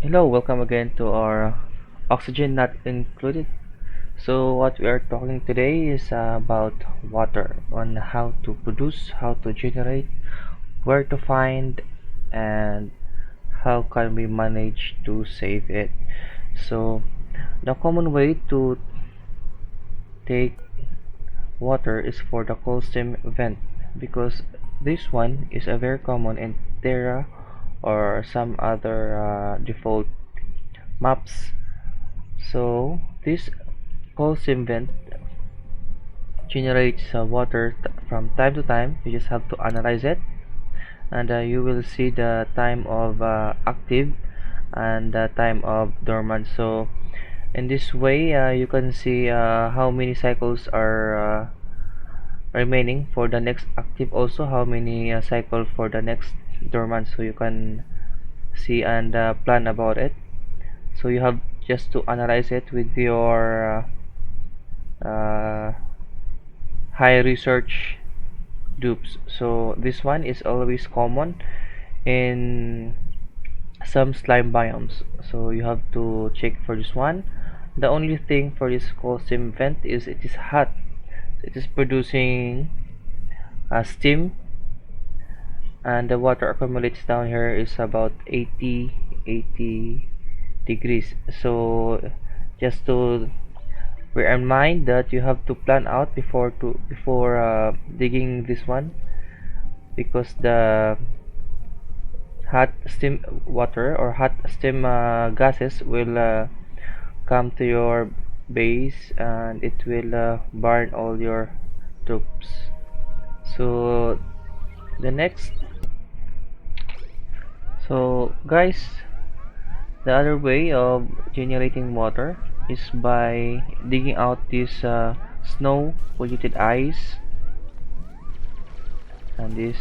Hello, welcome again to our oxygen not included. So what we are talking today is about water, on how to produce, how to generate, where to find, and how can we manage to save it. So the common way to take water is for the cold stream vent, because this one is a very common in Terra or some other default maps. So this cold stream vent generates water from time to time. You just have to analyze it, and you will see the time of active and the time of dormant. So in this way you can see how many cycles are remaining for the next active, also how many cycle for the next dormant, so you can see and plan about it. So you have just to analyze it with your high research dupes. So this one is always common in some slime biomes, so you have to check for this one. The only thing for this cold stream vent is it is hot. It is producing steam, and the water accumulates down here is about 80 degrees. So just to bear in mind that you have to plan out before digging this one, because the hot steam water or hot steam gases will come to your base, and it will burn all your tubes. So the next, so guys, the other way of generating water is by digging out this snow polluted ice, and this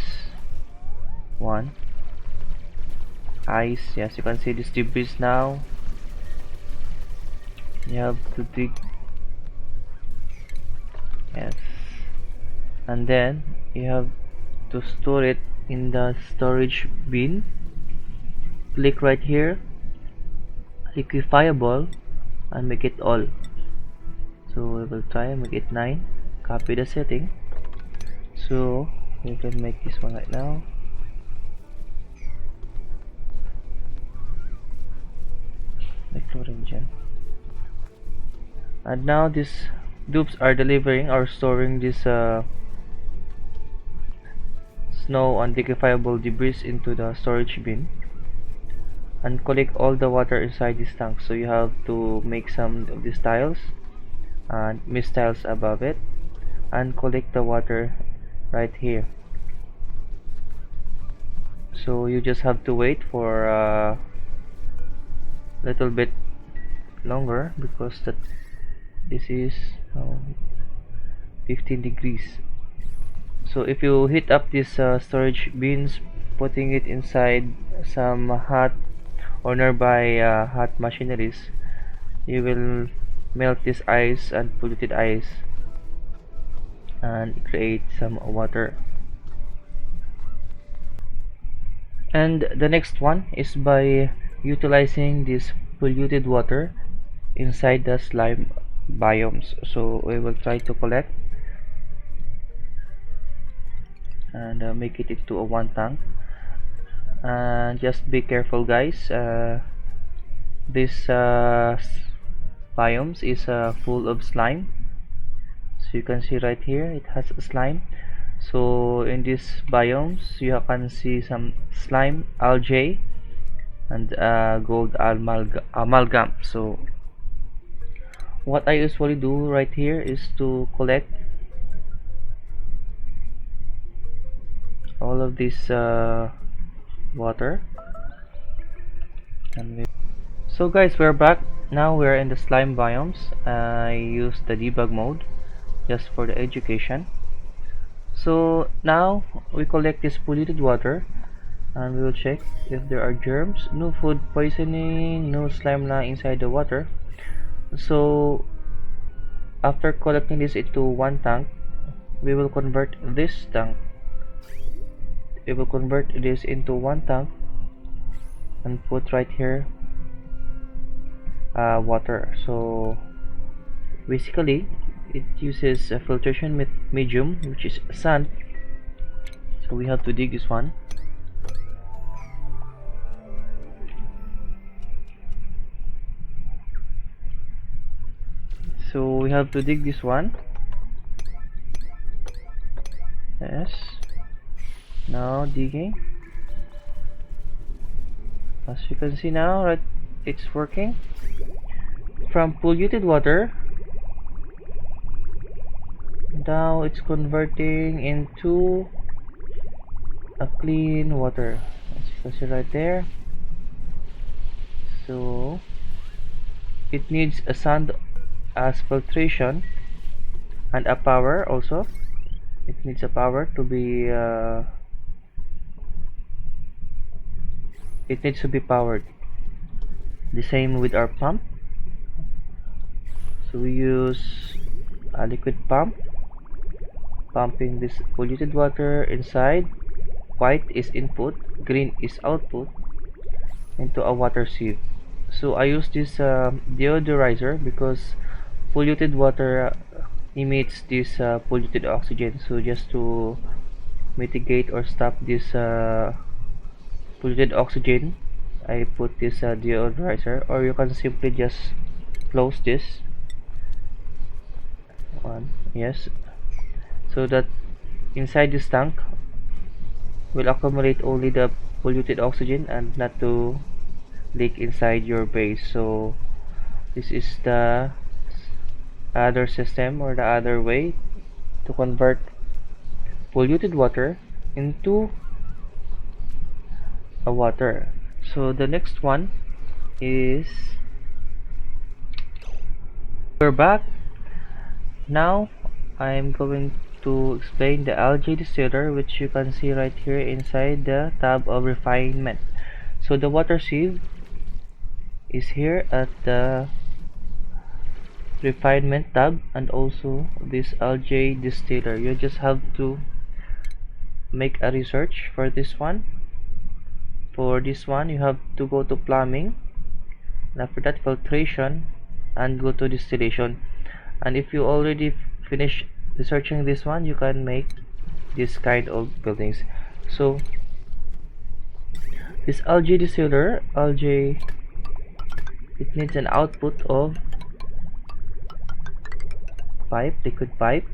one ice. Yes, you can see this debris now. You have to dig, yes, and then you have to store it in the storage bin. Click right here, liquefiable, and make it all. So we will try and make it 9. Copy the setting, so we can make this one right now. The chlorine gel. And now these dupes are delivering or storing this snow and liquefiable debris into the storage bin, and collect all the water inside this tank. So you have to make some of these tiles and mist tiles above it, and collect the water right here. So you just have to wait for a little bit longer, because this is 15 degrees. So if you heat up these storage bins, putting it inside some hot or nearby hot machineries, you will melt this ice and polluted ice and create some water. And the next one is by utilizing this polluted water inside the slime biomes. So we will try to collect and make it into a one tank, and just be careful guys. This biomes is full of slime, so you can see right here it has slime. So in these biomes you can see some slime, algae, and gold amalgam. So what I usually do right here is to collect all of this water, and so guys, we're back. Now we're in the slime biomes. I use the debug mode just for the education. So now we collect this polluted water, and we will check if there are germs. No food poisoning, no slime lying inside the water. So after collecting this into one tank, we will convert this tank. We will convert this into one tank and put right here water. So basically it uses a filtration medium, which is sand. So we have to dig this one. So we have to dig this one. Yes, now digging. As you can see now, right, it's working. From polluted water, now it's converting into a clean water, as you can see right there. So it needs a sand as filtration and a power also. It needs a power to be it needs to be powered. The same with our pump. So we use a liquid pump, pumping this polluted water inside. White is input, green is output, into a water sieve. So I use this deodorizer because polluted water emits this polluted oxygen. So just to mitigate or stop this polluted oxygen, I put this deodorizer, or you can simply just close this one. Yes, so that inside this tank will accumulate only the polluted oxygen and not to leak inside your base. So this is the other system, or the other way to convert polluted water into a water. So the next one is, we're back. Now I'm going to explain the algae distiller, which you can see right here inside the tab of refinement. So the water sieve is here at the refinement tab, and also this algae distiller. You just have to make a research for this one. For this one, you have to go to plumbing, and after that filtration, and go to distillation. And if you already finish researching this one, you can make this kind of buildings. So this algae distiller, algae, it needs an output of pipe, liquid pipe.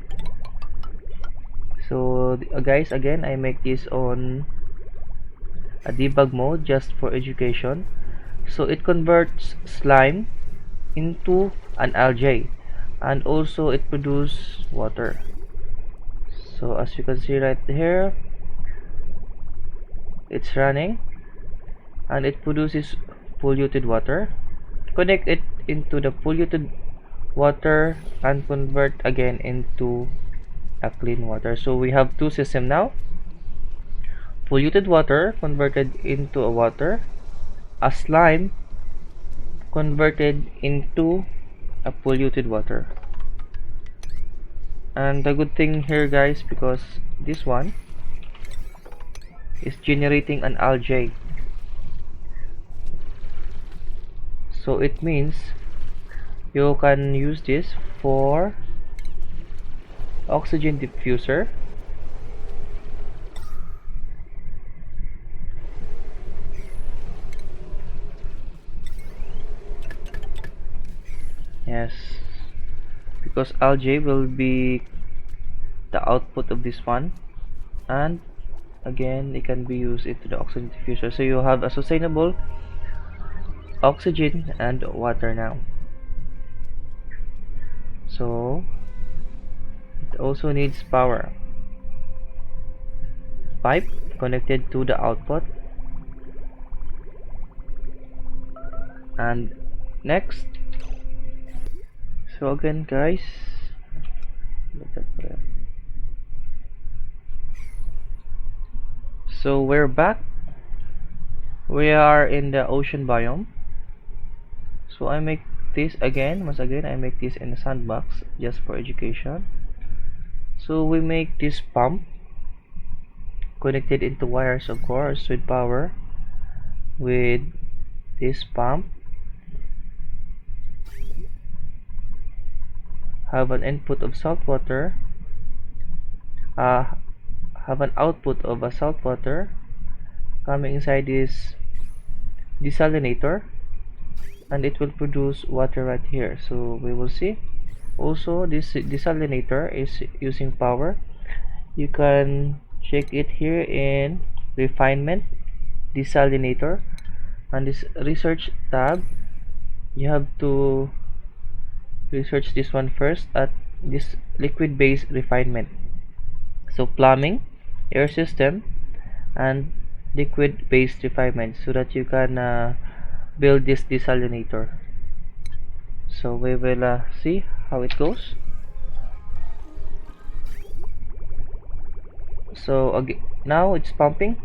So guys, again, I make this on a debug mode just for education. So it converts slime into an algae, and also it produces water. So as you can see right here, it's running and it produces polluted water. Connect it into the polluted water and convert again into a clean water. So we have two systems now: polluted water converted into a water, a slime converted into a polluted water. And the good thing here, guys, because this one is generating an algae, so it means you can use this for oxygen diffuser, yes, because algae will be the output of this one, and again it can be used into the oxygen diffuser. So you have a sustainable oxygen and water now. So it also needs power. Pipe connected to the output, and next. So again, guys, so we're back. We are in the ocean biome. So I make this again, once again I make this in a sandbox just for education. So we make this pump connected into wires, of course, with power, with this pump. have an input of salt water, uh, have an output of a salt water coming inside this desalinator, and it will produce water right here. So we will see. Also, this desalinator is using power. You can check it here in refinement desalinator, and this research tab. You have to research this one first at this liquid based refinement. So plumbing, air system, and liquid based refinement, so that you can build this desalinator. So we will see how it goes. So again, now it's pumping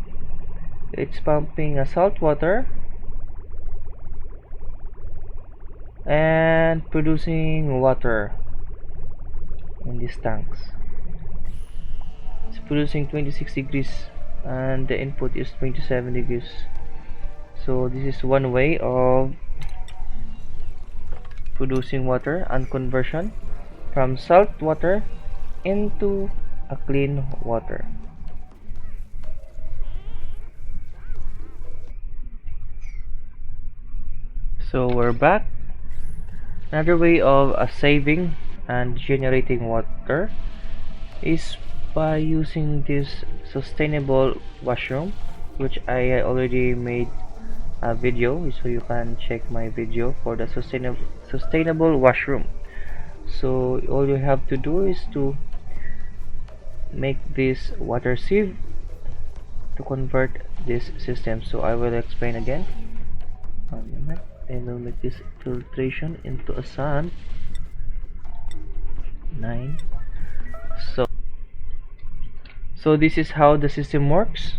salt water and producing water in these tanks. It's producing 26 degrees and the input is 27 degrees. So this is one way of producing water and conversion from salt water into a clean water. So we're back. Another way of saving and generating water is by using this sustainable washroom, which I already made a video, so you can check my video for the sustainable washroom. So all you have to do is to make this water sieve to convert this system. So I will explain again. One minute. I will make this filtration into a sand 9. So this is how the system works.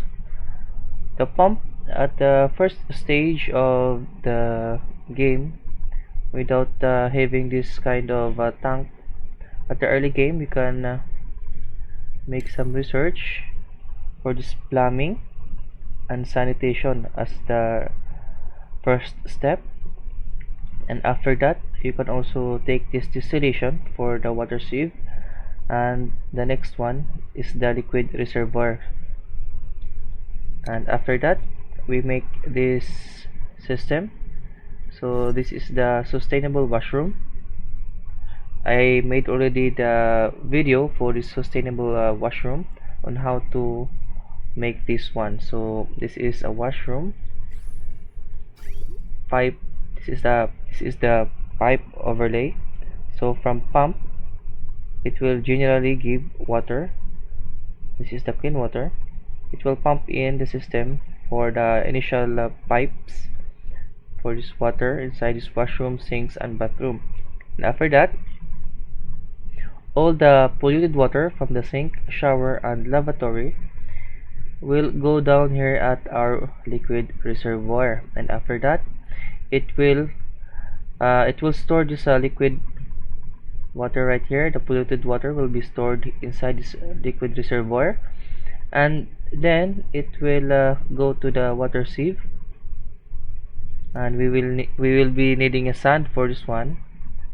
The pump at the first stage of the game, without having this kind of tank at the early game, you can make some research for this plumbing and sanitation as the first step, and after that you can also take this distillation for the water sieve, and the next one is the liquid reservoir, and after that we make this system. So this is the sustainable washroom. I made already the video for this sustainable washroom on how to make this one. So this is a washroom pipe. This is the pipe overlay. So from pump it will generally give water. This is the clean water. It will pump in the system for the initial pipes for this water inside this washroom, sinks, and bathroom. And after that, all the polluted water from the sink, shower, and lavatory will go down here at our liquid reservoir, and after that it will store this liquid water right here. The polluted water will be stored inside this liquid reservoir, and then it will go to the water sieve, and we will be needing a sand for this one,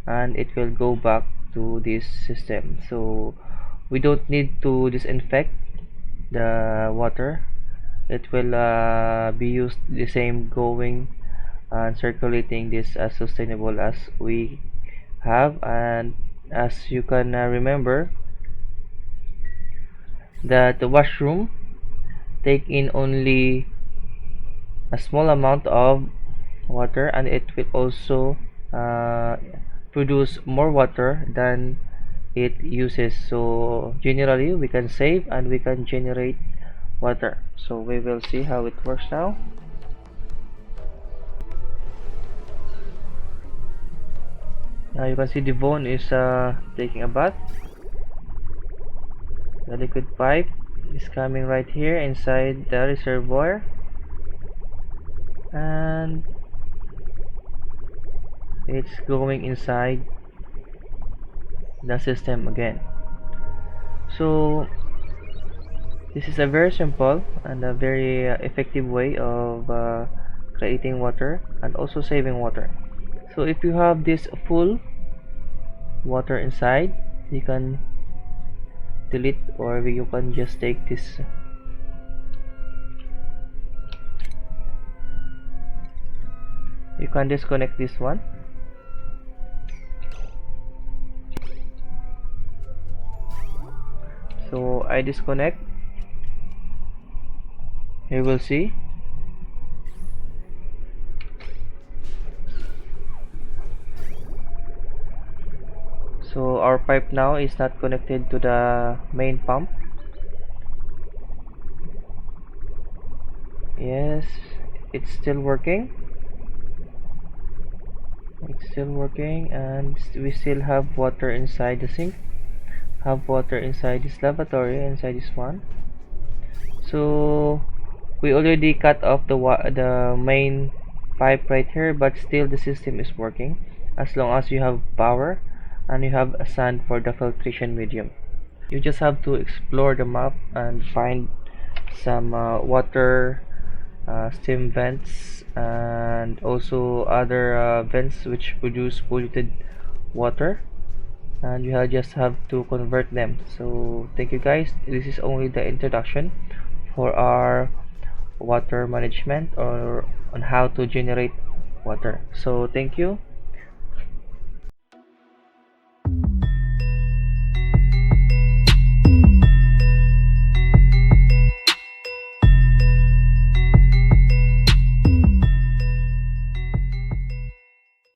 and it will go back to this system. So we don't need to disinfect the water. It will be used the same, going and circulating this as sustainable as we have. And as you can remember that the washroom take in only a small amount of water, and it will also produce more water than it uses. So generally we can save and we can generate water. So we will see how it works now. Now you can see Devon is taking a bath. The liquid pipe is coming right here inside the reservoir, and it's going inside the system again. So this is a very simple and a very effective way of creating water and also saving water. So if you have this full water inside, you can delete, or you can just take this. You can disconnect this one. So I disconnect. You will see. So our pipe now is not connected to the main pump. Yes, it's still working. It's still working, and we still have water inside the sink. Have water inside this lavatory, inside this one. So we already cut off the main pipe right here, but still the system is working as long as you have power and you have a sand for the filtration medium. You just have to explore the map and find some water steam vents and also other vents which produce polluted water, and you just have to convert them. So thank you guys, this is only the introduction for our water management or on how to generate water. So thank you.